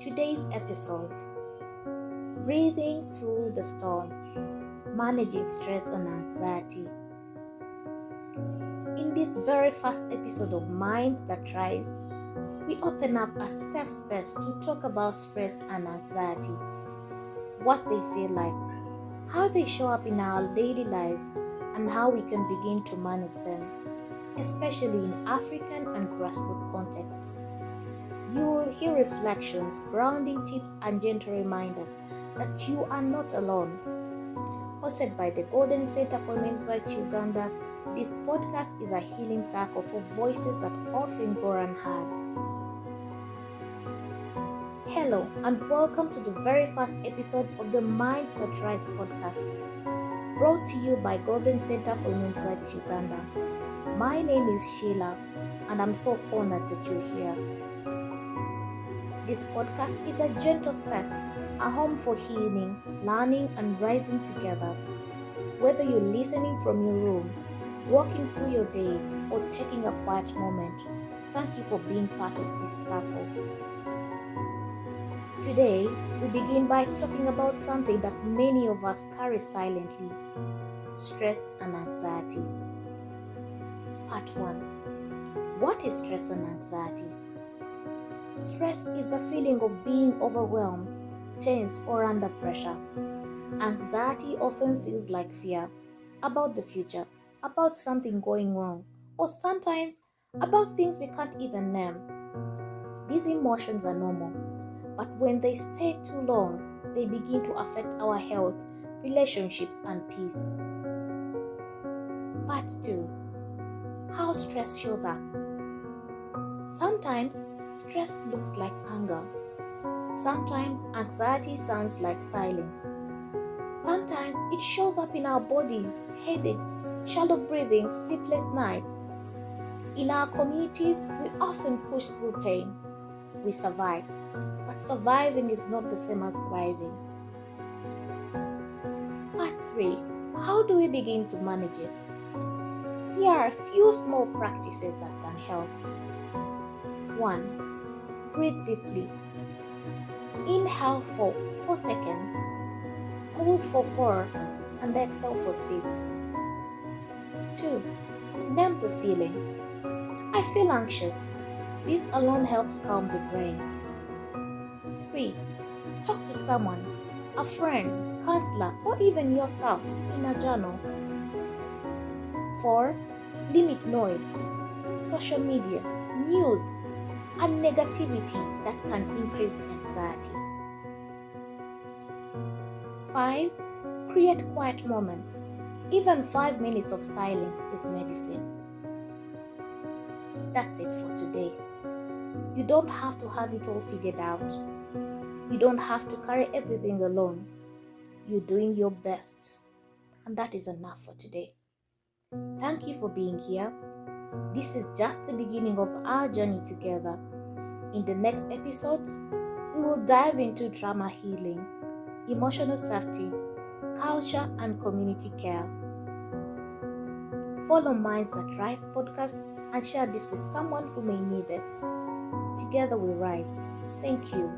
Today's episode: Breathing Through the Storm, Managing Stress and Anxiety. In this very first episode of Minds That Rise, we open up a safe space to talk about stress and anxiety, what they feel like, how they show up in our daily lives, and how we can begin to manage them, especially in African and grassroots contexts. You will hear reflections, grounding tips, and gentle reminders that you are not alone. Hosted by the Golden Center for Men's Rights Uganda, this podcast is a healing circle for voices that often go unheard. Hello, and welcome to the very first episode of the Minds That Rise podcast, brought to you by Golden Center for Men's Rights Uganda. My name is Sheila, and I'm so honored that you're here. This podcast is a gentle space, a home for healing, learning, and rising together. Whether you're listening from your room, walking through your day, or taking a quiet moment, thank you for being part of this circle. Today, we begin by talking about something that many of us carry silently: stress and anxiety. Part 1. What is stress and anxiety? Stress is the feeling of being overwhelmed, tense, or under pressure. Anxiety often feels like fear about the future, about something going wrong, or sometimes about things we can't even name. These emotions are normal, but when they stay too long, they begin to affect our health, relationships, and peace. Part 2. How stress shows up. Sometimes stress looks like anger. Sometimes anxiety sounds like silence. Sometimes it shows up in our bodies, headaches, shallow breathing, sleepless nights. In our communities, we often push through pain. We survive, but surviving is not the same as thriving. Part 3. How do we begin to manage it? Here are a few small practices that can help. 1. Breathe deeply. Inhale for 4 seconds, hold for 4, and exhale for 6. 2. Name the feeling. I feel anxious. This alone helps calm the brain. 3. Talk to someone, a friend, counselor, or even yourself in a journal. 4. Limit noise, social media, news, and negativity that can increase anxiety. 5. Create quiet moments. Even 5 minutes of silence is medicine. That's it for today. You don't have to have it all figured out. You don't have to carry everything alone. You're doing your best, and that is enough for today. Thank you for being here. This is just the beginning of our journey together. In the next episodes, we will dive into trauma healing, emotional safety, culture, and community care. Follow Minds That Rise podcast and share this with someone who may need it. Together we rise. Thank you.